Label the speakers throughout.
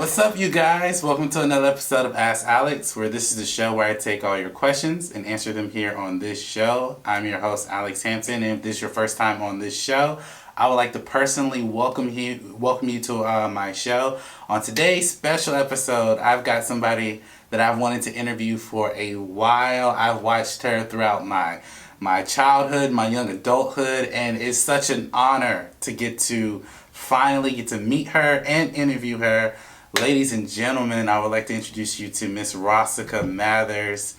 Speaker 1: What's up, you guys? Welcome to another episode of Ask Alex, where this is the show where I take all your questions and answer them here on this show. I'm your host, Alex Hampton, and if this is your first time on this show, I would like to personally welcome you to my show. On today's special episode, I've got somebody that I've wanted to interview for a while. I've watched her throughout my childhood, my young adulthood, and it's such an honor to finally get to meet her and interview her. Ladies and gentlemen, I would like to introduce you to Miss Rasika Mathers.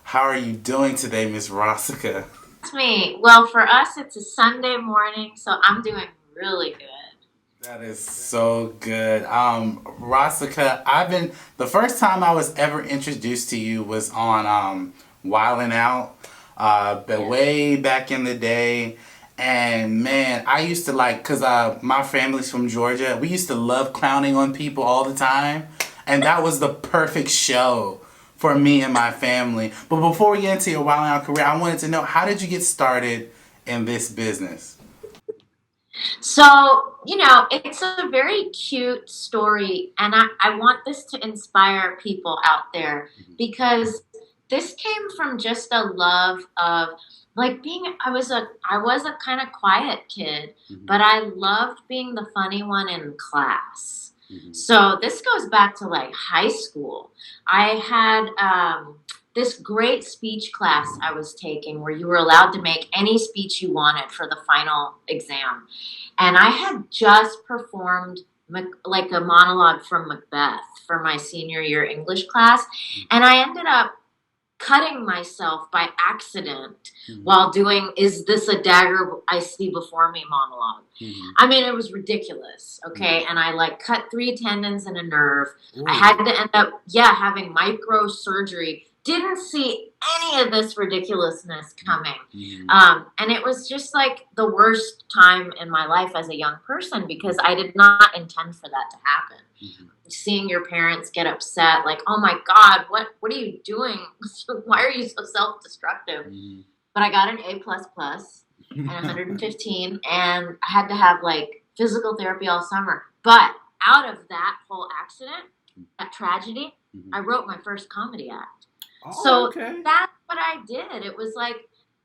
Speaker 1: How are you doing today, Miss Rasika?
Speaker 2: It's me. Well, for us, it's a Sunday morning, so I'm doing really good.
Speaker 1: That is so good. Rasika, the first time I was ever introduced to you was on Wildin' Out, but way back in the day. And man, I used to cause my family's from Georgia. We used to love clowning on people all the time. And that was the perfect show for me and my family. But before we get into your Wild 'N Out career, I wanted to know, how did you get started in this business?
Speaker 2: So, it's a very cute story, and I want this to inspire people out there because this came from just a love of I was a kind of quiet kid, but I loved being the funny one in class. So this goes back to like high school. I had this great speech class I was taking where you were allowed to make any speech you wanted for the final exam. And I had just performed like a monologue from Macbeth for my senior year English class. And I ended up cutting myself by accident while doing "Is this a dagger I see before me" monologue. I mean, it was ridiculous, okay? And I cut 3 tendons and a nerve. Ooh. I had to end up, having microsurgery. Didn't see any of this ridiculousness coming. And it was just the worst time in my life as a young person because I did not intend for that to happen. Seeing your parents get upset, oh my God, what are you doing? Why are you so self-destructive? But I got an A++ and 115, and I had to have physical therapy all summer. But out of that whole accident, that tragedy, I wrote my first comedy act. Okay. That's what I did. It was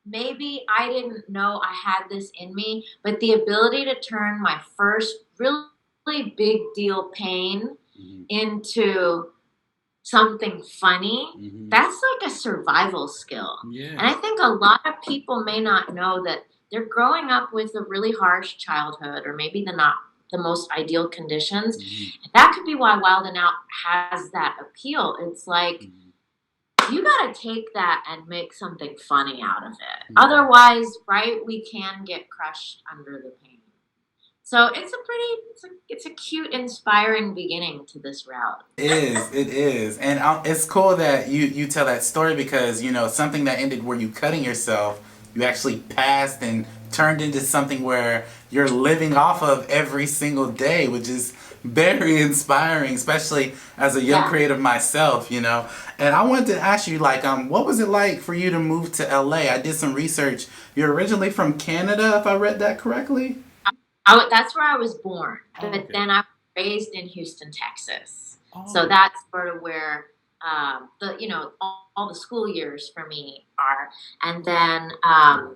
Speaker 2: maybe I didn't know I had this in me, but the ability to turn my first really big deal pain into something funny, that's a survival skill. Yeah. And I think a lot of people may not know that they're growing up with a really harsh childhood or maybe not the most ideal conditions. That could be why Wild 'N Out has that appeal. It's you got to take that and make something funny out of it. Otherwise, right, we can get crushed under the pain. So it's a cute, inspiring beginning to this route.
Speaker 1: It is. And it's cool that you tell that story because, something that ended where you cutting yourself, you actually passed and turned into something where you're living off of every single day, which is very inspiring, especially as a young creative myself, And I wanted to ask you, what was it like for you to move to LA? I did some research. You're originally from Canada, if I read that correctly?
Speaker 2: That's where I was born, but then I was raised in Houston, Texas. So that's sort of where all the school years for me are. And then,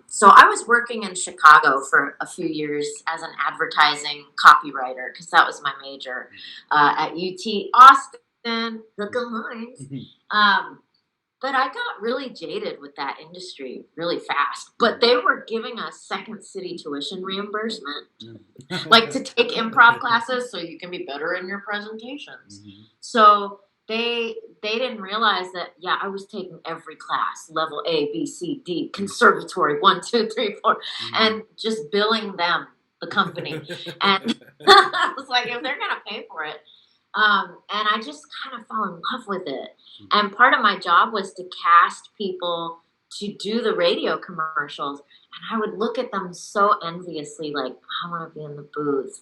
Speaker 2: so I was working in Chicago for a few years as an advertising copywriter because that was my major at UT Austin, the Lines. But I got really jaded with that industry really fast. But they were giving us second city tuition reimbursement, to take improv classes so you can be better in your presentations. So they didn't realize that, I was taking every class, level A, B, C, D, conservatory, 1, 2, 3, 4, and just billing them, the company. And I was if they're going to pay for it. And I just kind of fell in love with it. And part of my job was to cast people to do the radio commercials. And I would look at them so enviously, like, I want to be in the booth.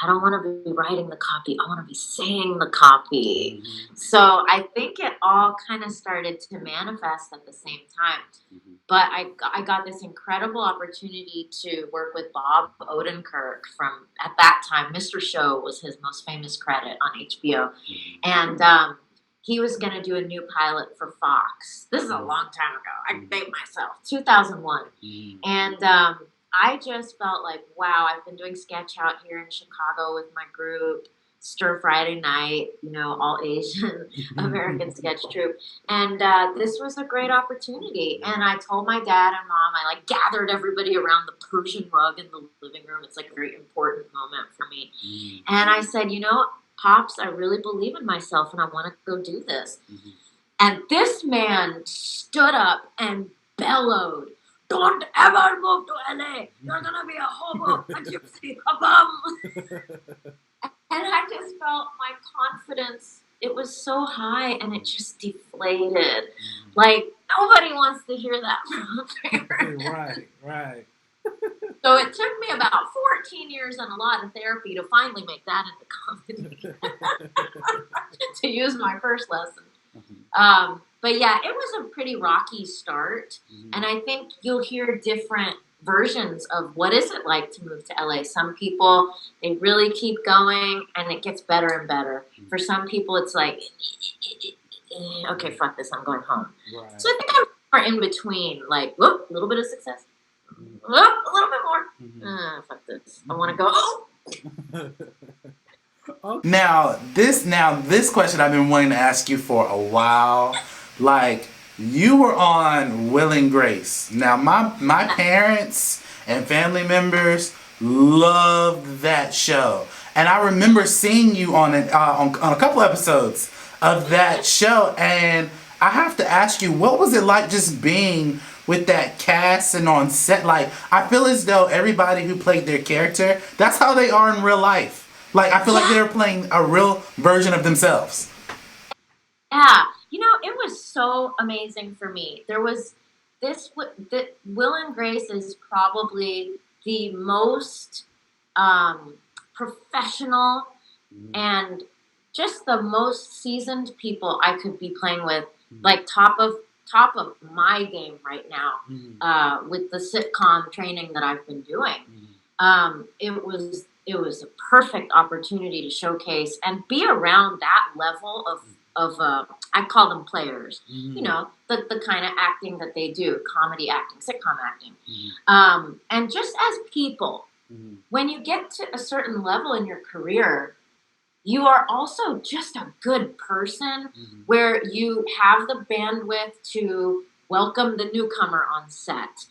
Speaker 2: I don't want to be writing the copy. I want to be saying the copy. Mm-hmm. So I think it all kind of started to manifest at the same time. Mm-hmm. But I got this incredible opportunity to work with Bob Odenkirk from, at that time, Mr. Show was his most famous credit on HBO. Mm-hmm. And he was going to do a new pilot for Fox. This is a long time ago. I can date myself. 2001. Mm. And I just felt like, wow, I've been doing sketch out here in Chicago with my group, Stir Friday Night, you know, all Asian American sketch troupe. And this was a great opportunity. And I told my dad and mom, I like gathered everybody around the Persian rug in the living room. It's like a very important moment for me. Mm. And I said, you know, Pops, I really believe in myself and I want to go do this. Mm-hmm. And this man stood up and bellowed, don't ever move to LA. You're going to be a hobo, a gypsy, a bum. And I just felt my confidence, it was so high and it just deflated. Mm-hmm. Like, nobody wants to hear that from a parent.
Speaker 3: Right.
Speaker 2: So it took me about 14 years and a lot of therapy to finally make that into comedy. To use my first lesson. Mm-hmm. But yeah, it was a pretty rocky start. Mm-hmm. And I think you'll hear different versions of what is it like to move to LA. Some people, they really keep going and it gets better and better. Mm-hmm. For some people, it's like, okay, fuck this, I'm going home. Right. So I think I'm more in between, like, whoop, a little bit of success. A little bit more. Mm-hmm. Fuck this. I want to go.
Speaker 1: Okay. Now this question I've been wanting to ask you for a while. Like, you were on Will and Grace. Now my parents and family members loved that show, and I remember seeing you on it on a couple episodes of that show. And I have to ask you, what was it like just being with that cast and on set? Like, I feel as though everybody who played their character, that's how they are in real life. Like, I feel like they were playing a real version of themselves.
Speaker 2: Yeah. You know, it was so amazing for me. There was this, Will and Grace is probably the most professional and just the most seasoned people I could be playing with. Like, top of my game right now, with the sitcom training that I've been doing. It was a perfect opportunity to showcase and be around that level of I call them players. Mm-hmm. You know, the kind of acting that they do, comedy acting, sitcom acting. Mm-hmm. And just as people, when you get to a certain level in your career, you are also just a good person, where you have the bandwidth to welcome the newcomer on set,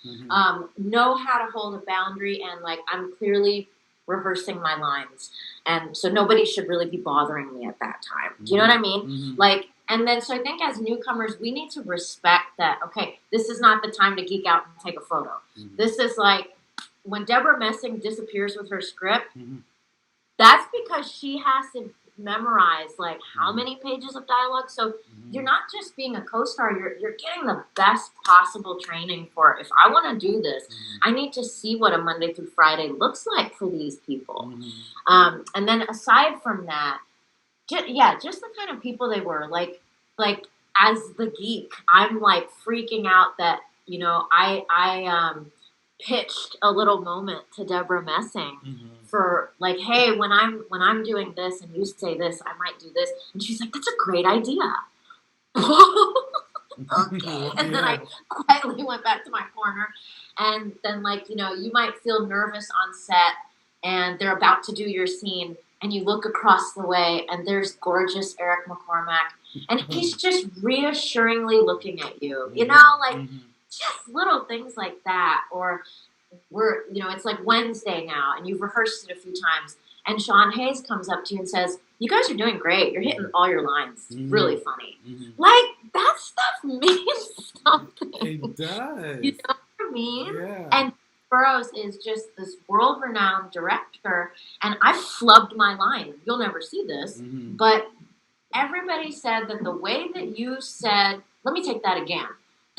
Speaker 2: know how to hold a boundary, and like, I'm clearly rehearsing my lines, and so nobody should really be bothering me at that time. Do you know what I mean? Mm-hmm. Like, and then so I think as newcomers, we need to respect that. Okay, this is not the time to geek out and take a photo. Mm-hmm. This is like when Deborah Messing disappears with her script. Mm-hmm. That's because she has to memorize like how many pages of dialogue. So you're not just being a co-star, you're getting the best possible training for, if I want to do this, I need to see what a Monday through Friday looks like for these people. And then aside from that, just the kind of people they were. Like as the geek, I'm like freaking out that, you know, I pitched a little moment to Deborah Messing for like, hey, when I'm doing this and you say this, I might do this. And she's like, that's a great idea. Okay. And then I quietly went back to my corner. And then, like, you know, you might feel nervous on set and they're about to do your scene and you look across the way and there's gorgeous Eric McCormack and he's just reassuringly looking at you, you know, like just little things like that. Or it's like Wednesday now and you've rehearsed it a few times and Sean Hayes comes up to you and says, you guys are doing great. You're hitting all your lines. It's really funny. Like, that stuff means something.
Speaker 3: It does.
Speaker 2: You know what I mean?
Speaker 3: Yeah.
Speaker 2: And Burroughs is just this world-renowned director, and I flubbed my line. You'll never see this, but everybody said that the way that you said, let me take that again.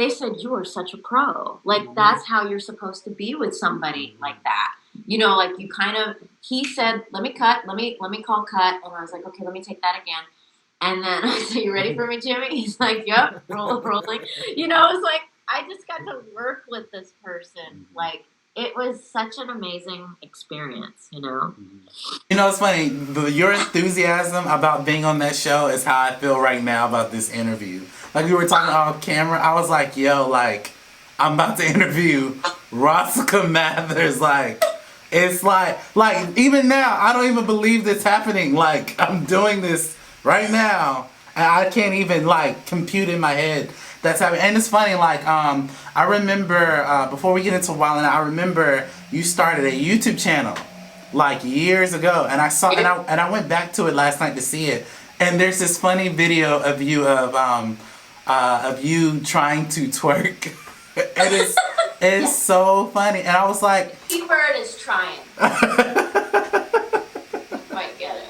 Speaker 2: they said, you are such a pro. Like, that's how you're supposed to be with somebody like that. You know, like you kind of, he said, let me call cut. And I was like, okay, let me take that again. And then I said, you ready for me, Jimmy? He's like, yep, rolling. You know, it was like, I just got to work with this person. Like, it was such an amazing experience, you know?
Speaker 1: You know, it's funny. Your enthusiasm about being on that show is how I feel right now about this interview. Like, we were talking off camera. I was like, yo, like, I'm about to interview Rasika Mathers. Like, it's like, even now, I don't even believe this happening. Like, I'm doing this right now, and I can't even, like, compute in my head that's happening. And it's funny, like, I remember, before we get into Wild 'N Out, I remember you started a YouTube channel, like, years ago, and I saw, and I went back to it last night to see it, and there's this funny video of you, of you trying to twerk. It's so funny, and I was like,
Speaker 2: Keyword is trying. Might get it.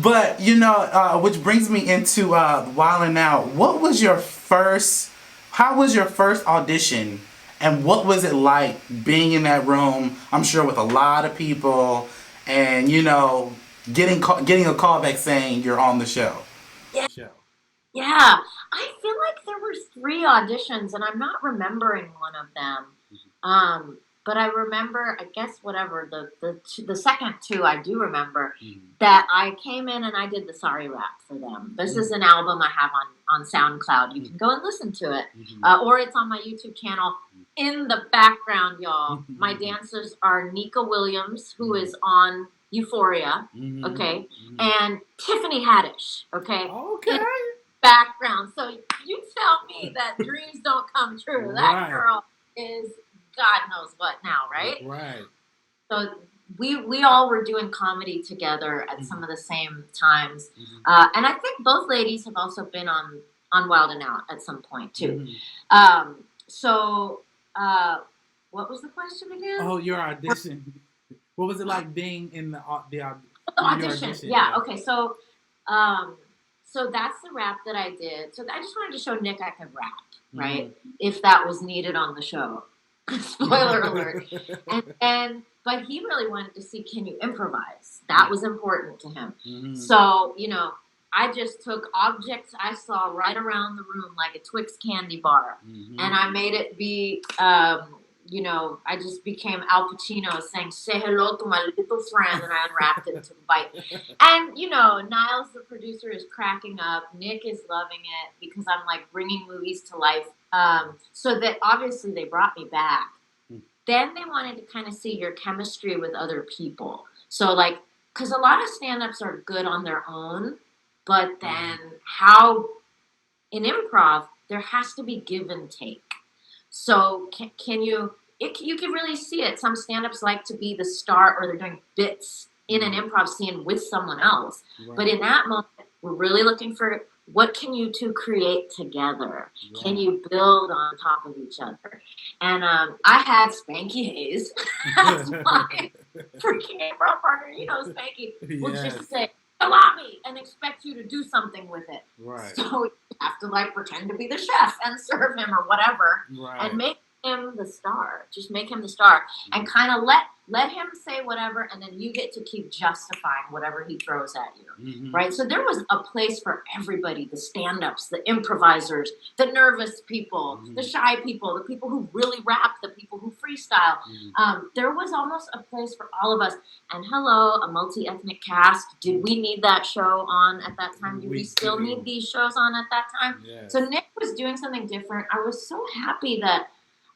Speaker 1: But you know, which brings me into Wild 'N Out. How was your first audition, and what was it like being in that room? I'm sure with a lot of people, and you know, getting a call back saying you're on the show.
Speaker 2: Yeah, I feel like there were 3 auditions, and I'm not remembering one of them. But I remember, I guess, whatever the second 2 I do remember that I came in and I did the Sorry rap for them. This is an album I have on SoundCloud. You can go and listen to it, or it's on my YouTube channel. In the background, y'all, my dancers are Nika Williams, who is on Euphoria, okay, and Tiffany Haddish, okay. Background. So you tell me that dreams don't come true. That girl is God knows what now, right?
Speaker 1: Right.
Speaker 2: So we all were doing comedy together at some of the same times, and I think both ladies have also been on Wild 'N Out at some point too. So what was the question again?
Speaker 1: Oh, your audition. What was it like being in the
Speaker 2: audition? Yeah. Okay. So so that's the rap that I did. So I just wanted to show Nick I could rap, right? If that was needed on the show. Spoiler alert. But he really wanted to see, can you improvise? That was important to him. So, you know, I just took objects I saw right around the room, like a Twix candy bar, and I made it be, you know, I just became Al Pacino saying, say hello to my little friend, and I unwrapped it to bite. And, you know, Niles, the producer, is cracking up. Nick is loving it because I'm, like, bringing movies to life. So that obviously they brought me back. Then they wanted to kind of see your chemistry with other people. So, like, because a lot of stand-ups are good on their own, but then how, in improv, there has to be give and take. So can you can really see it. Some stand-ups like to be the star, or they're doing bits in an improv scene with someone else. But in that moment, we're really looking for, what can you two create together? Can you build on top of each other? And I had Spanky Hayes as my freaking improv partner. You know, Spanky will just say, allow me, and expect you to do something with it. So you have to, like, pretend to be the chef and serve him or whatever, and make him the star. Just make him the star, and kind of let him say whatever, and then you get to keep justifying whatever he throws at you, right? So there was a place for everybody: the stand-ups, the improvisers, the nervous people, the shy people, the people who really rap, the people who freestyle. There was almost a place for all of us. And hello, a multi-ethnic cast. Did we need that show on at that time? Do we still need these shows on at that time? So Nick was doing something different. I was so happy that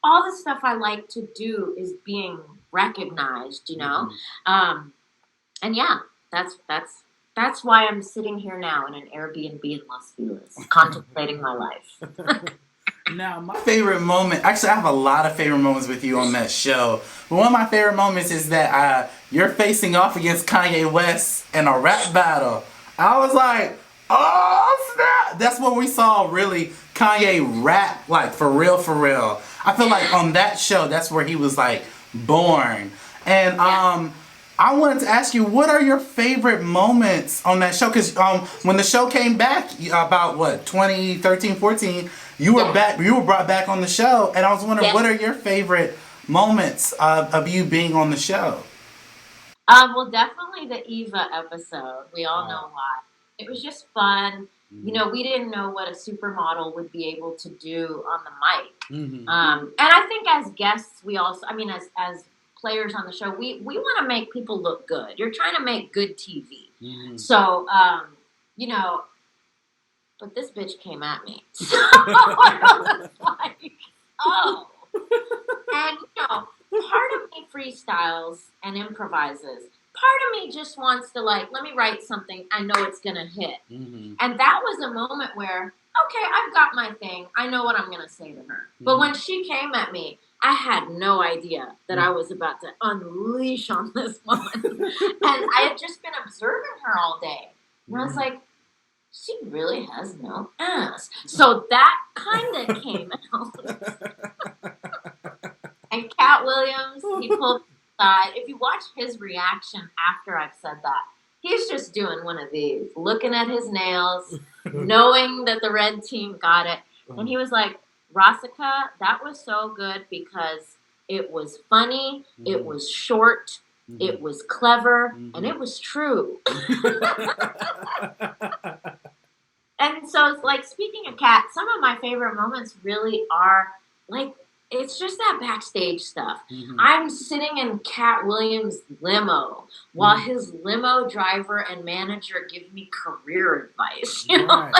Speaker 2: all the stuff I like to do is being recognized, you know? And yeah, that's why I'm sitting here now in an Airbnb in Las Vegas, contemplating my life.
Speaker 1: Now, my favorite moment, actually, I have a lot of favorite moments with you on that show. But one of my favorite moments is that you're facing off against Kanye West in a rap battle. I was like, oh, snap. That's when we saw really Kanye rap, like, for real, for real. I feel like on that show, that's where he was, like, born. And I wanted to ask you, what are your favorite moments on that show? Because when the show came back about, 2013, 14, you were back. You were brought back on the show, and I was wondering,
Speaker 2: Yes.
Speaker 1: what are your favorite moments of you being on the show?
Speaker 2: Well, definitely the Eva episode. We all know why. It was just fun. You know, we didn't know what a supermodel would be able to do on the mic.
Speaker 1: Mm-hmm.
Speaker 2: And I think as guests, we also, I mean, as players on the show, we want to make people look good. You're trying to make good TV.
Speaker 1: Mm-hmm.
Speaker 2: So, you know, but this bitch came at me. So I was like, oh. And, you know, part of me freestyles and improvises. Part of me just wants to, like, let me write something I know it's going to hit.
Speaker 1: Mm-hmm.
Speaker 2: And that was a moment where, okay, I've got my thing. I know what I'm going to say to her. Mm-hmm. But when she came at me, I had no idea that I was about to unleash on this woman. And I had just been observing her all day. And I was like, she really has no ass. So that kind of came out. And Cat Williams, he pulled me aside. If you watch his reaction after I've said that, he's just doing one of these, looking at his nails, knowing that the red team got it. And he was like, Rasika, that was so good because it was funny, it was short, it was clever, and it was true. And so, like, speaking of Cat, some of my favorite moments really are, like, it's just that backstage stuff. Mm-hmm. I'm sitting in Cat Williams' limo while his limo driver and manager give me career advice. You know?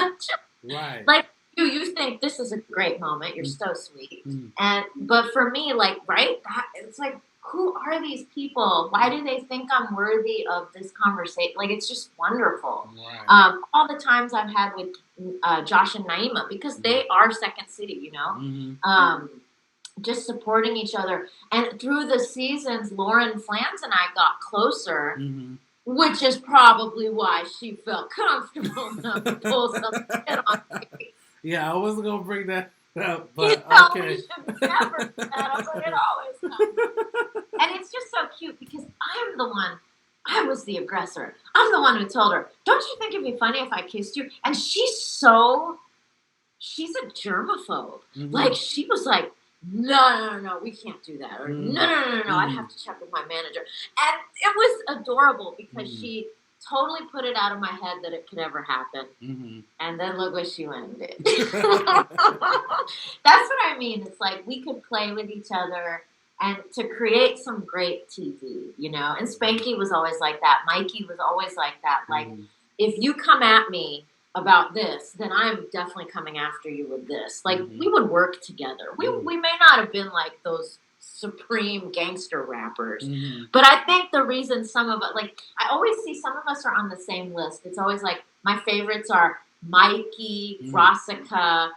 Speaker 1: Right.
Speaker 2: Like, you think this is a great moment. You're so sweet. But for me, like, right, it's like, who are these people? Why do they think I'm worthy of this conversation? Like, it's just wonderful. Right. All the times I've had with Josh and Naima, because they are Second City, you know? Just supporting each other. And through the seasons, Lauren Flans and I got closer, which is probably why she felt comfortable enough to pull some shit on me.
Speaker 3: Yeah, I wasn't going to bring that up, but
Speaker 2: you know,
Speaker 3: okay.
Speaker 2: We should never do that. I was like, it always comes up. And it's just so cute because I'm the one, I was the aggressor. I'm the one who told her, don't you think it'd be funny if I kissed you? And she's a germaphobe. Like, she was like, no, we can't do that. Or no, I'd have to check with my manager. And it was adorable because she totally put it out of my head that it could ever happen. And then look what she went and did. That's what I mean. It's like we could play with each other and to create some great TV, you know? And Spanky was always like that. Mikey was always like that. Like, if you come at me about this, then I'm definitely coming after you with this. Like, we would work together. We may not have been like those supreme gangster rappers, but I think the reason some of us, like, I always see some of us are on the same list. It's always like, my favorites are Mikey, Rasika,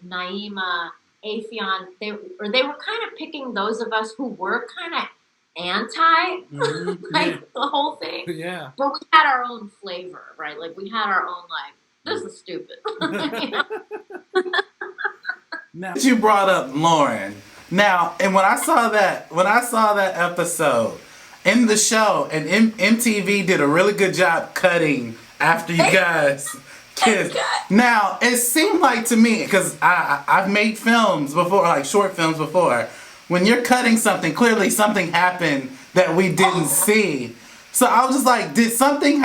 Speaker 2: Naima, Afion. They were kind of picking those of us who were kind of anti, like, the whole thing.
Speaker 3: Yeah.
Speaker 2: But we had our own flavor, right? Like, we had our own, like, this is stupid. You know?
Speaker 1: Now, you brought up Lauren. Now, and when I saw that episode in the show, and MTV did a really good job cutting after you guys kissed. Now, it seemed like to me, because I've made films before, like short films before, when you're cutting something, clearly something happened that we didn't see. So I was just like, did something,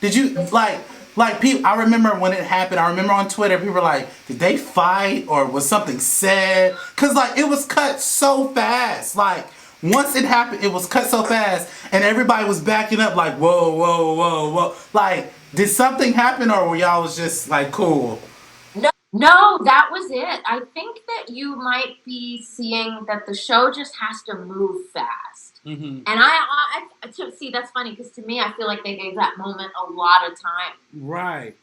Speaker 1: did you, people, I remember when it happened, I remember on Twitter, people were like, did they fight or was something said? Because, like, it was cut so fast. Like, once it happened, it was cut so fast and everybody was backing up like, whoa. Like, did something happen or were y'all was just, like, cool?
Speaker 2: No, that was it. I think that you might be seeing that the show just has to move fast. And I see, that's funny because to me, I feel like they gave that moment a lot of time.
Speaker 3: Right.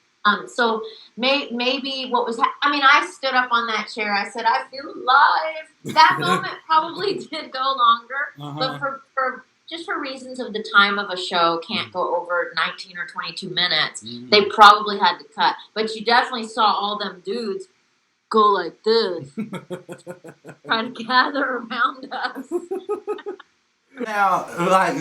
Speaker 2: So maybe what was, I stood up on that chair. I said, I feel alive. That moment probably did go longer, but for reasons of the time of a show can't go over 19 or 22 minutes. They probably had to cut. But you definitely saw all them dudes go like this, trying to gather around us.
Speaker 1: Now,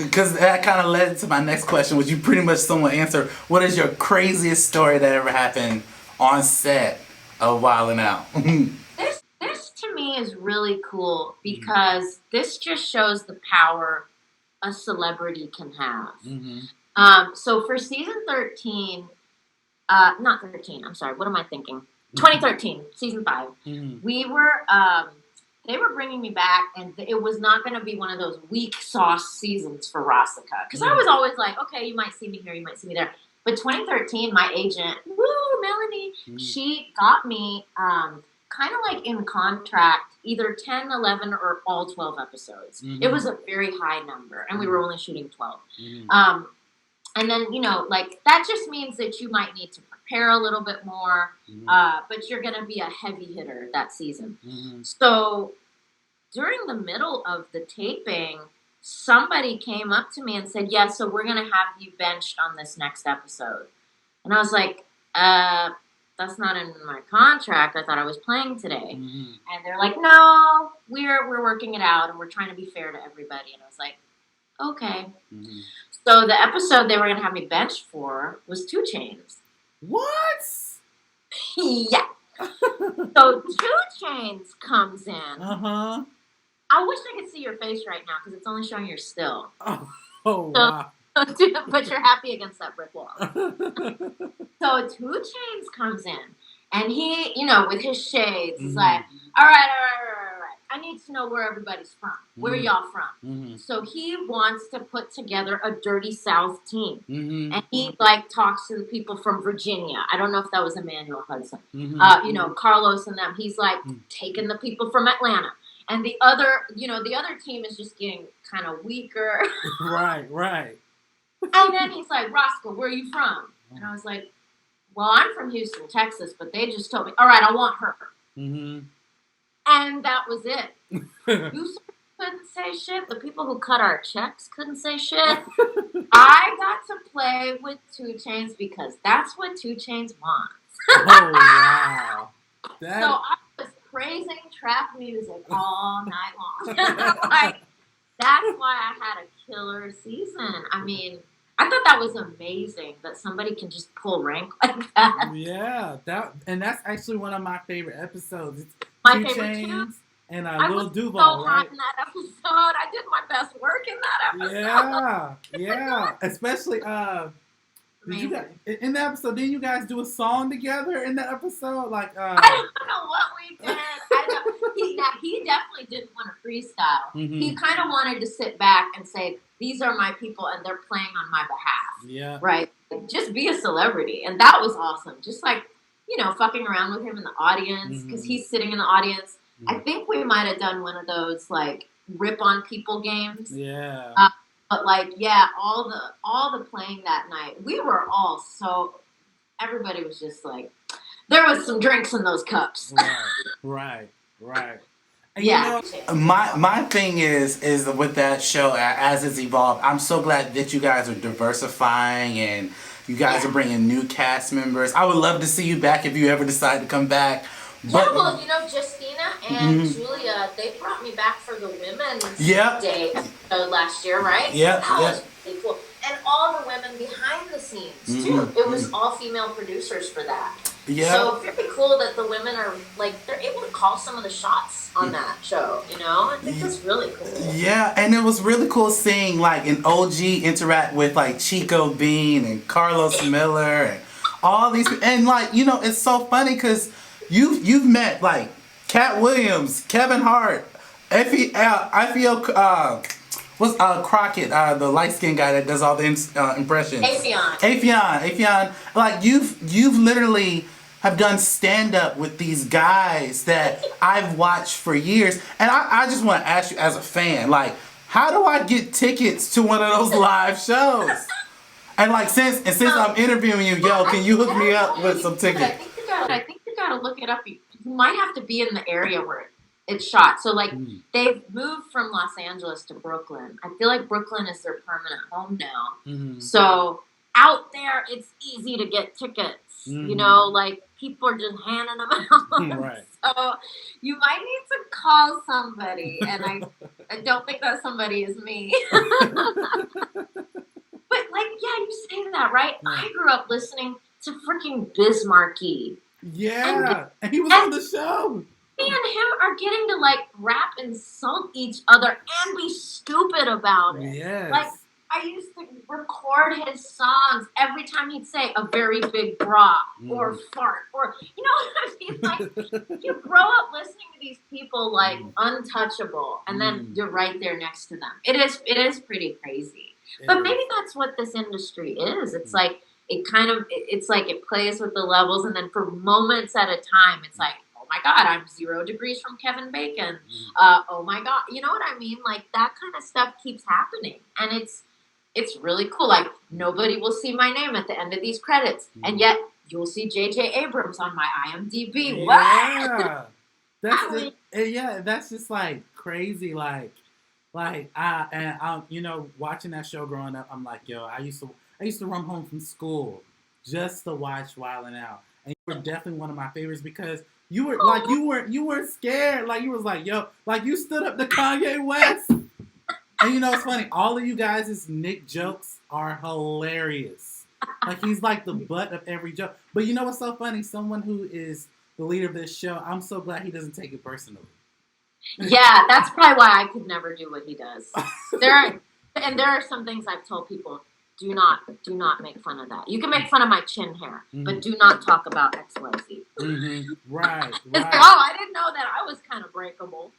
Speaker 1: because that kind of led to my next question, which you pretty much somewhat answered. What is your craziest story that ever happened on set Oh, wilding out.
Speaker 2: This to me is really cool because this just shows the power a celebrity can have. So for season 13, not 13, I'm sorry, what am I thinking? 2013, season 5. We were, they were bringing me back, and it was not going to be one of those weak sauce seasons for Rasika. Because I was always like, okay, you might see me here, you might see me there. But 2013, my agent, Melanie, she got me kind of like in contract, either 10, 11, or all 12 episodes. It was a very high number, and we were only shooting 12. And then, you know, like, that just means that you might need to prepare a little bit more, but you're going to be a heavy hitter that season. So during the middle of the taping, somebody came up to me and said, yeah, so we're going to have you benched on this next episode. And I was like, that's not in my contract. I thought I was playing today. And they're like, no, we're working it out, and we're trying to be fair to everybody. And I was like, okay. So the episode they were going to have me benched for was 2 Chainz.
Speaker 3: What?
Speaker 2: Yeah. So 2 Chainz comes in. I wish I could see your face right now because it's only showing your still.
Speaker 3: Wow.
Speaker 2: But you're happy against that brick wall. So 2 Chainz comes in, and he, you know, with his shades, is like, all right. I need to know where everybody's from. Where y'all from? So he wants to put together a Dirty South team. And he, like, talks to the people from Virginia. I don't know if that was Emmanuel Hudson. You know, Carlos and them. He's, like, taking the people from Atlanta. And the other, you know, the other team is just getting kind of weaker.
Speaker 3: Right.
Speaker 2: And then he's like, Rasika, where are you from? And I was like, well, I'm from Houston, Texas, but they just told me, all right, I want her. And that was it. You couldn't say shit. The people who cut our checks couldn't say shit. I got to play with 2 Chainz because that's what 2 Chainz wants.
Speaker 3: Oh, wow.
Speaker 2: So I was praising trap music all night long. Like, that's why I had a killer season. I mean, I thought that was amazing that somebody can just pull rank like that.
Speaker 3: Yeah, that's actually one of my favorite episodes. It's
Speaker 2: My
Speaker 3: 2
Speaker 2: favorite
Speaker 3: Chainz
Speaker 2: too.
Speaker 3: and
Speaker 2: I
Speaker 3: Lil
Speaker 2: was
Speaker 3: Duval,
Speaker 2: so hot
Speaker 3: right?
Speaker 2: in that episode. I did my best work in that episode.
Speaker 3: Yeah. Especially, did you guys, in the episode, didn't you guys do a song together in the episode? Like,
Speaker 2: I don't know what we did. He definitely didn't want to freestyle. He kind of wanted to sit back and say, these are my people and they're playing on my behalf.
Speaker 3: Yeah.
Speaker 2: Right? Just be a celebrity. And that was awesome. Just like, you know, fucking around with him in the audience because he's sitting in the audience. I think we might have done one of those, like, rip on people games.
Speaker 3: Yeah.
Speaker 2: But, like, yeah, all the playing that night, we were all so, everybody was just like, there was some drinks in those cups.
Speaker 3: Right. And
Speaker 2: yeah.
Speaker 3: You know,
Speaker 1: My thing is with that show, as it's evolved, I'm so glad that you guys are diversifying and you guys are bringing new cast members. I would love to see you back if you ever decide to come back.
Speaker 2: But, well, you know, Justina and Julia, they brought me back for the Women's Day episode last year, right?
Speaker 1: Yeah.
Speaker 2: That was really cool. And all the women behind the scenes, too. It was all female producers for that.
Speaker 1: Yeah.
Speaker 2: So very cool that the women are, like, they're able to call some of the shots on that show, you know? I think that's really cool.
Speaker 1: Yeah, and it was really cool seeing, like, an OG interact with, like, Chico Bean and Carlos Miller and all these, and, like, you know, it's so funny because you've met, like, Cat Williams, Kevin Hart, Crockett, the light-skinned guy that does all the impressions. Afion. Like, you've literally have done stand-up with these guys that I've watched for years. And I just want to ask you as a fan, like, how do I get tickets to one of those live shows? And, like, since I'm interviewing you, can you hook me up with some tickets?
Speaker 2: I think you gotta look it up. You might have to be in the area where it's shot. So, like, they've moved from Los Angeles to Brooklyn. I feel like Brooklyn is their permanent home now. So out there, it's easy to get tickets. You know, like, people are just handing them out.
Speaker 3: Right.
Speaker 2: So you might need to call somebody, and I don't think that somebody is me. But, like, yeah, you say that, right? I grew up listening to freaking Bismarcky
Speaker 3: Yeah, and he was on the show.
Speaker 2: Me and him are getting to like rap insult each other and be stupid about it.
Speaker 3: Yes.
Speaker 2: Like I used to record his songs every time he'd say a very big bra or fart or you know what I mean? Like you grow up listening to these people like untouchable and then you're right there next to them. It is pretty crazy. But maybe that's what this industry is. It's like it's like it plays with the levels and then for moments at a time it's like, oh my God, I'm 0 degrees from Kevin Bacon. Oh my God, you know what I mean? Like that kind of stuff keeps happening, and it's really cool. Like nobody will see my name at the end of these credits, and yet you'll see J.J. Abrams on my IMDb.
Speaker 3: Yeah, that's just like crazy. Like I you know, watching that show growing up, I'm like, yo, I used to run home from school just to watch Wildin' Out, and you were definitely one of my favorites because you were like you were scared, like you was like, yo, like you stood up to Kanye West. And you know, it's funny. All of you guys' Nick jokes are hilarious. Like, he's like the butt of every joke. But you know what's so funny? Someone who is the leader of this show, I'm so glad he doesn't take it personally.
Speaker 2: Yeah, that's probably why I could never do what he does. There are some things I've told people, do not make fun of that. You can make fun of my chin hair, but do not talk about XYZ.
Speaker 3: Right.
Speaker 2: It's like, oh, I didn't know that I was kind of breakable.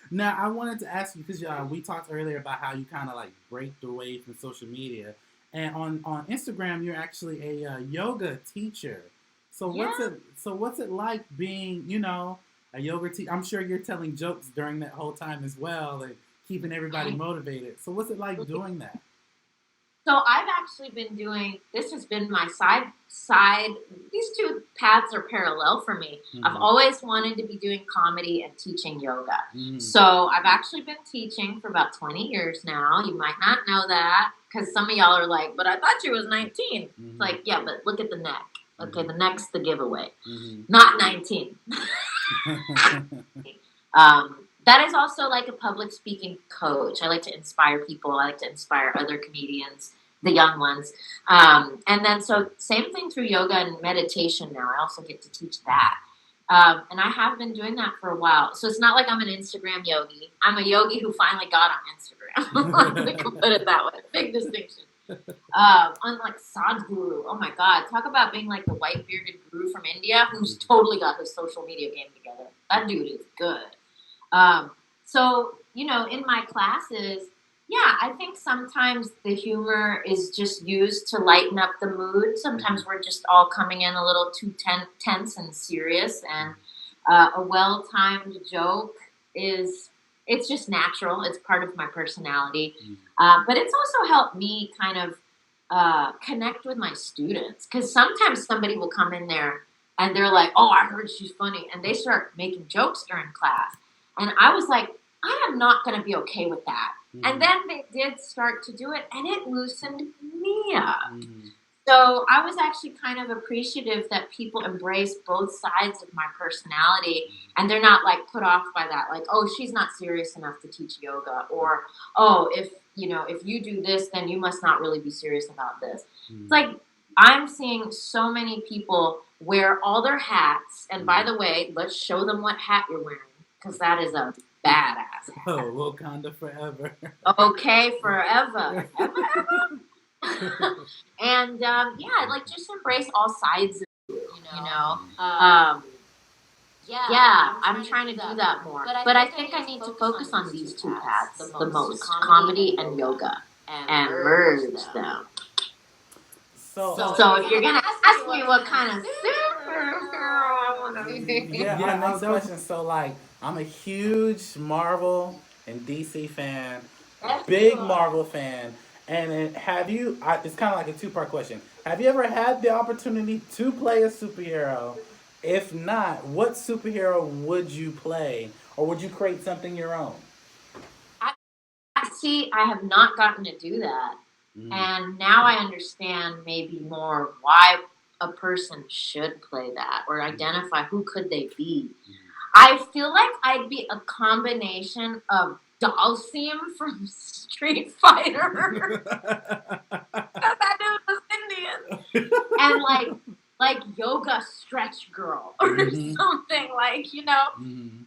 Speaker 3: Now, I wanted to ask you, because we talked earlier about how you kind of like break away from social media. And on Instagram, you're actually a yoga teacher. So what's it like being, you know, a yoga teacher? I'm sure you're telling jokes during that whole time as well and keeping everybody motivated. So what's it like doing that?
Speaker 2: So I've actually been doing, this has been my side, these two paths are parallel for me. I've always wanted to be doing comedy and teaching yoga. So I've actually been teaching for about 20 years now. You might not know that because some of y'all are like, but I thought you was 19. It's like, yeah, but look at the neck. Okay, the neck's the giveaway. Not 19. That is also like a public speaking coach. I like to inspire people. I like to inspire other comedians, the young ones. And then so same thing through yoga and meditation now. I also get to teach that. And I have been doing that for a while. So it's not like I'm an Instagram yogi. I'm a yogi who finally got on Instagram. We can put it that way. Big distinction. Unlike Sadhguru. Oh my God. Talk about being like the white bearded guru from India who's totally got his social media game together. That dude is good. So, you know, in my classes, yeah, I think sometimes the humor is just used to lighten up the mood. Sometimes we're just all coming in a little too tense and serious, and a well-timed joke it's just natural. It's part of my personality. But it's also helped me kind of connect with my students, because sometimes somebody will come in there and they're like, oh, I heard she's funny, and they start making jokes during class. And I was like, I am not going to be okay with that. And then they did start to do it, and it loosened me up. So I was actually kind of appreciative that people embrace both sides of my personality, and they're not like put off by that. Like, oh, she's not serious enough to teach yoga, or oh, if you do this, then you must not really be serious about this. It's like I'm seeing so many people wear all their hats, and by the way, let's show them what hat you're wearing, because that is a badass hat.
Speaker 3: Oh, Wakanda forever.
Speaker 2: Okay, forever. And yeah, like just embrace all sides of you, you know. Yeah, I'm trying to do that more. But I think I need to focus on these two paths the most, comedy and yoga, and merge them. So if you're gonna ask me what kind of superhero I want to be,
Speaker 1: next question. So like, I'm a huge Marvel and DC fan, big Marvel fan. And have you? It's kind of like a two-part question. Have you ever had the opportunity to play a superhero? If not, what superhero would you play, or would you create something your own?
Speaker 2: I have not gotten to do that. And now I understand maybe more why a person should play that, or identify who could they be. I feel like I'd be a combination of Dalsim from Street Fighter. That dude was Indian. And like like yoga stretch girl or something, like,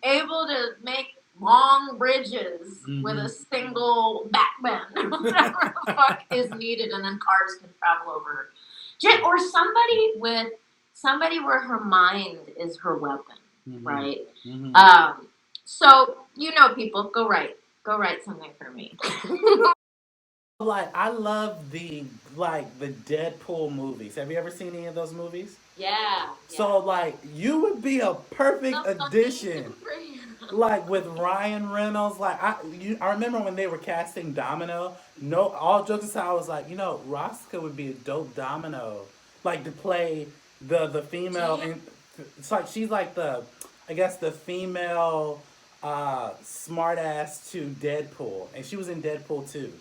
Speaker 2: able to make long bridges with a single back bend, whatever the fuck is needed, and then cars can travel over. Or somebody where her mind is her weapon, right? So, people, go write something for me.
Speaker 3: Like, I love the Deadpool movies. Have you ever seen any of those movies?
Speaker 2: Yeah.
Speaker 3: So, like, you would be a perfect addition. Like, with Ryan Reynolds. Like, I remember when they were casting Domino. No, all jokes aside, I was like, Rasika would be a dope Domino. Like, to play the female. And it's like, she's like I guess the female smartass to Deadpool. And she was in Deadpool too.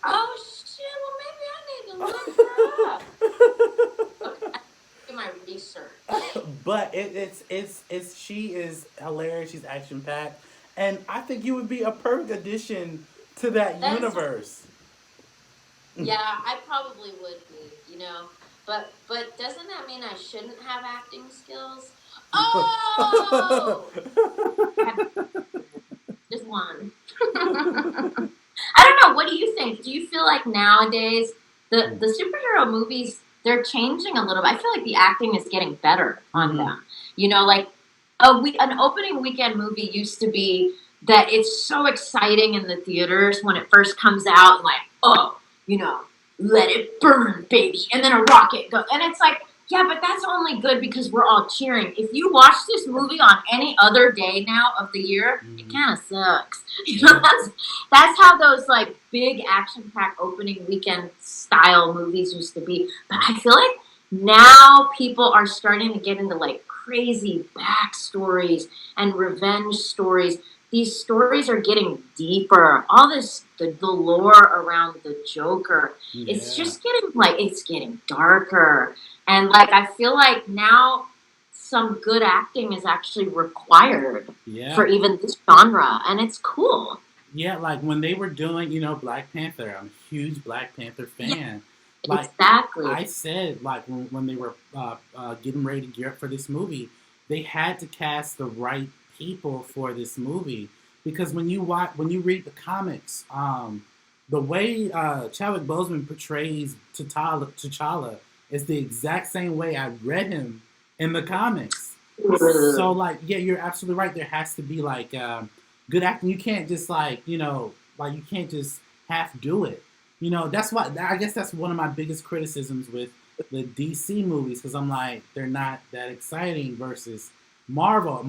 Speaker 2: Oh shit! Well, maybe I need to look her up. Okay, do my research.
Speaker 3: But it's she is hilarious. She's action packed, and I think you would be a perfect addition to that universe.
Speaker 2: Yeah, I probably would be. But doesn't that mean I shouldn't have acting skills? Oh, just one. I don't know. What do you think? Do you feel like nowadays the superhero movies, they're changing a little bit? I feel like the acting is getting better on them. Like an opening weekend movie used to be that it's so exciting in the theaters when it first comes out, like, let it burn, baby, and then a rocket goes, and it's like, yeah, but that's only good because we're all cheering. If you watch this movie on any other day now of the year, it kind of sucks. That's how those like big action-packed opening weekend style movies used to be. But I feel like now people are starting to get into like crazy backstories and revenge stories. These stories are getting deeper. All this, the lore around the Joker, it's just getting darker. And like, I feel like now some good acting is actually required for even this genre, and it's cool.
Speaker 3: Yeah, like when they were doing, Black Panther. I'm a huge Black Panther fan.
Speaker 2: Yeah, like, exactly.
Speaker 3: I said, like when they were getting ready to gear up for this movie, they had to cast the right people for this movie, because when you read the comics, the way Chadwick Boseman portrays T'Challa is the exact same way I read him in the comics. So, like, yeah, you're absolutely right. There has to be, like, good acting. You can't just, you can't just half do it. That's why, I guess that's one of my biggest criticisms with the DC movies, because I'm like, they're not that exciting versus Marvel.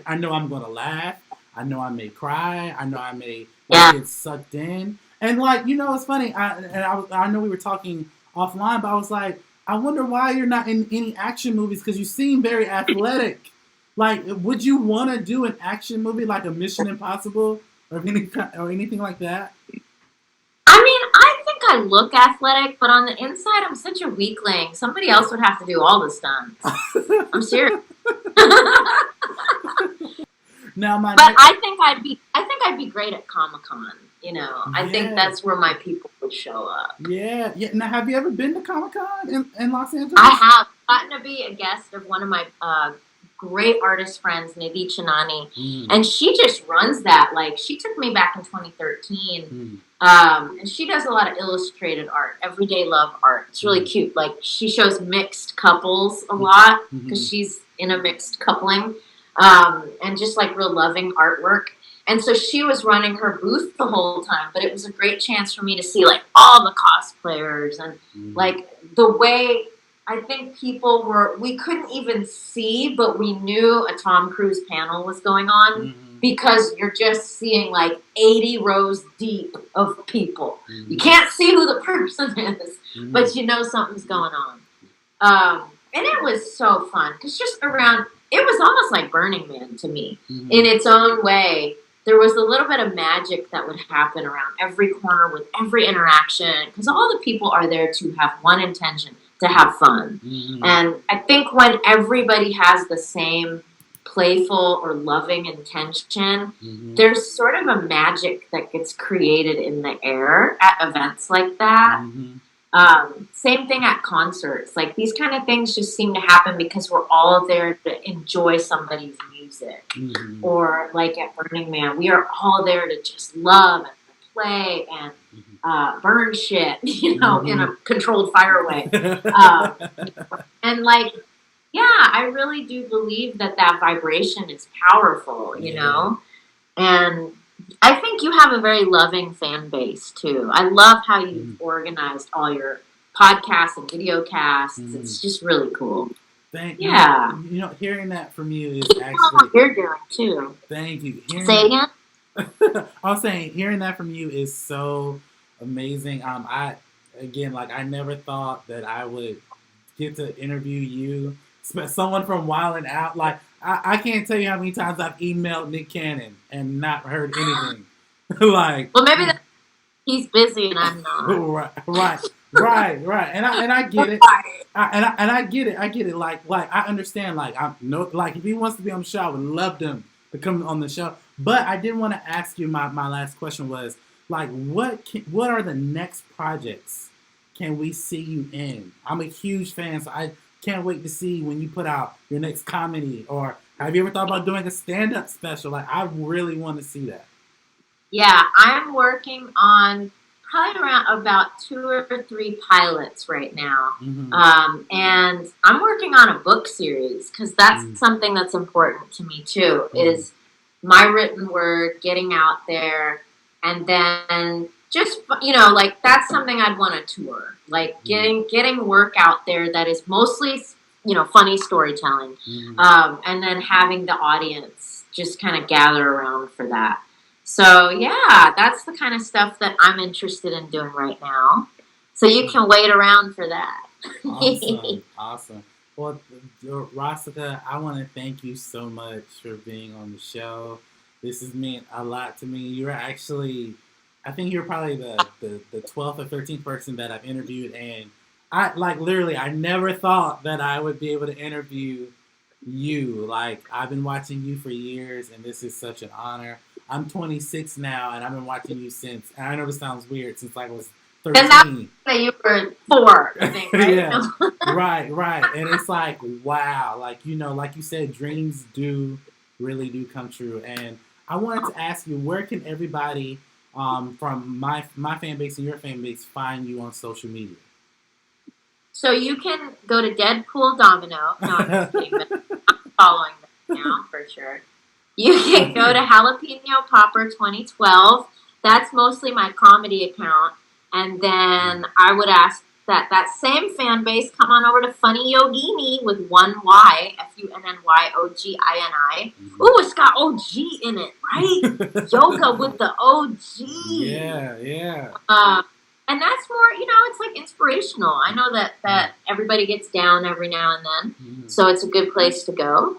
Speaker 3: I know I'm going to laugh. I know I may cry. I know I may get sucked in. And, like, it's funny. I know we were talking offline, but I was like, I wonder why you're not in any action movies, because you seem very athletic. Like, would you want to do an action movie like a Mission Impossible or anything like that?
Speaker 2: I mean, I think I look athletic, but on the inside, I'm such a weakling. Somebody else would have to do all the stunts. I'm serious. I think I'd be great at Comic-Con. I think that's where my people would show up.
Speaker 3: Yeah. Now, have you ever been to Comic-Con in Los Angeles?
Speaker 2: I have gotten to be a guest of one of my great artist friends, Nidhi Chanani, and she just runs that. Like, she took me back in 2013, and she does a lot of illustrated art, everyday love art. It's really cute. Like, she shows mixed couples a lot because she's in a mixed coupling, and just like real loving artwork. And so she was running her booth the whole time, but it was a great chance for me to see like all the cosplayers and like the way I think we couldn't even see, but we knew a Tom Cruise panel was going on because you're just seeing like 80 rows deep of people. You can't see who the person is, but you know something's going on. And it was so fun because it was almost like Burning Man to me in its own way. There was a little bit of magic that would happen around every corner with every interaction because all the people are there to have one intention, to have fun. And I think when everybody has the same playful or loving intention, there's sort of a magic that gets created in the air at events like that. Same thing at concerts. Like these kind of things just seem to happen because we're all there to enjoy somebody's music.
Speaker 3: Mm-hmm.
Speaker 2: Or like at Burning Man, we are all there to just love and play and burn shit, you know, in a controlled fire way. And like, yeah, I really do believe that vibration is powerful, you know? And I think you have a very loving fan base too. I love how you've organized all your podcasts and video casts. It's just really cool.
Speaker 3: Thank
Speaker 2: you.
Speaker 3: Yeah. You know, hearing that from you is actually
Speaker 2: what you're doing too.
Speaker 3: Thank you.
Speaker 2: Say again?
Speaker 3: I was saying, hearing that from you is so amazing. I never thought that I would get to interview you, someone from Wild 'N Out. Like, I can't tell you how many times I've emailed Nick Cannon and not heard anything. Like,
Speaker 2: well, maybe he's busy and I'm not.
Speaker 3: Right. And I get it. I get it. I get it. Like I understand. Like if he wants to be on the show, I would love him to come on the show. But I did want to ask you. My last question was like, what are the next projects can we see you in? I'm a huge fan, so I can't wait to see when you put out your next comedy. Or have you ever thought about doing a stand-up special? Like, I really want to see that.
Speaker 2: Yeah, I'm working on probably around about 2 or 3 pilots right now. And I'm working on a book series because that's something that's important to me too, is my written word getting out there. And then just, you know, like that's something I'd want to tour, like getting work out there that is mostly, you know, funny storytelling. And then having the audience just kind of gather around for that. So, yeah, that's the kind of stuff that I'm interested in doing right now. So you can wait around for that.
Speaker 3: Awesome. Well, Rasika, I want to thank you so much for being on the show. This has meant a lot to me. You're actually, I think you're probably the 12th or 13th person that I've interviewed. And I never thought that I would be able to interview you. Like, I've been watching you for years, and this is such an honor. I'm 26 now, and I've been watching you since, and I know this sounds weird, since I was 13.
Speaker 2: And that's you were 4, I think, right?
Speaker 3: Yeah, right. And it's like, wow. Like, you know, like you said, dreams really do come true. And I wanted to ask you, where can everybody from my fan base and your fan base find you on social media?
Speaker 2: So you can go to Deadpool Domino. No, I'm just kidding, but I'm following them now for sure. You can go to Jalapeno Popper 2012. That's mostly my comedy account. And then I would ask that same fan base come on over to Funny Yogini with 1 Y, FUNNYOGINI. Ooh, it's got OG in it, right? Yoga with the OG.
Speaker 3: Yeah.
Speaker 2: And that's more, you know, it's like inspirational. I know that everybody gets down every now and then, so it's a good place to go.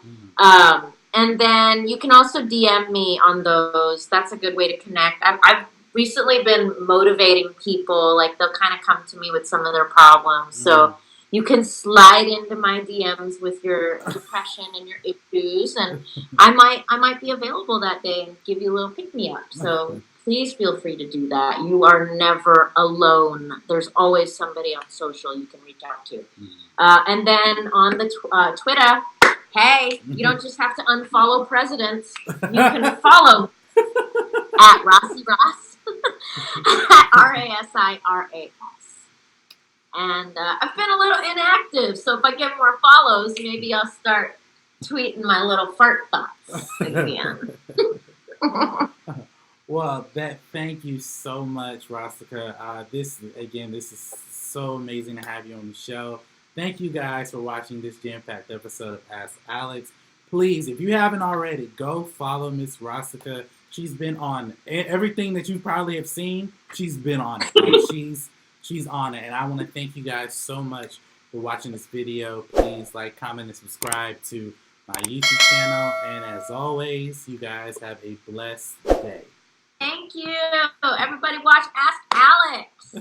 Speaker 2: And then you can also DM me on those. That's a good way to connect. I've recently been motivating people. Like, they'll kind of come to me with some of their problems. So you can slide into my DMs with your depression and your issues. And I might be available that day and give you a little pick-me-up. So please feel free to do that. You are never alone. There's always somebody on social you can reach out to. And then on the Twitter... Hey, you don't just have to unfollow presidents. You can follow at Rossi Ross, at RASIRAS. And I've been a little inactive, so if I get more follows, maybe I'll start tweeting my little fart thoughts again.
Speaker 3: Well, thank you so much, Rasika. This is so amazing to have you on the show. Thank you guys for watching this jam-packed episode of Ask Alex. Please, if you haven't already, go follow Miss Rasika. She's been on everything that you probably have seen. She's been on it. Like, she's on it. And I want to thank you guys so much for watching this video. Please like, comment, and subscribe to my YouTube channel. And as always, you guys have a blessed day.
Speaker 2: Thank you. Everybody watch Ask Alex.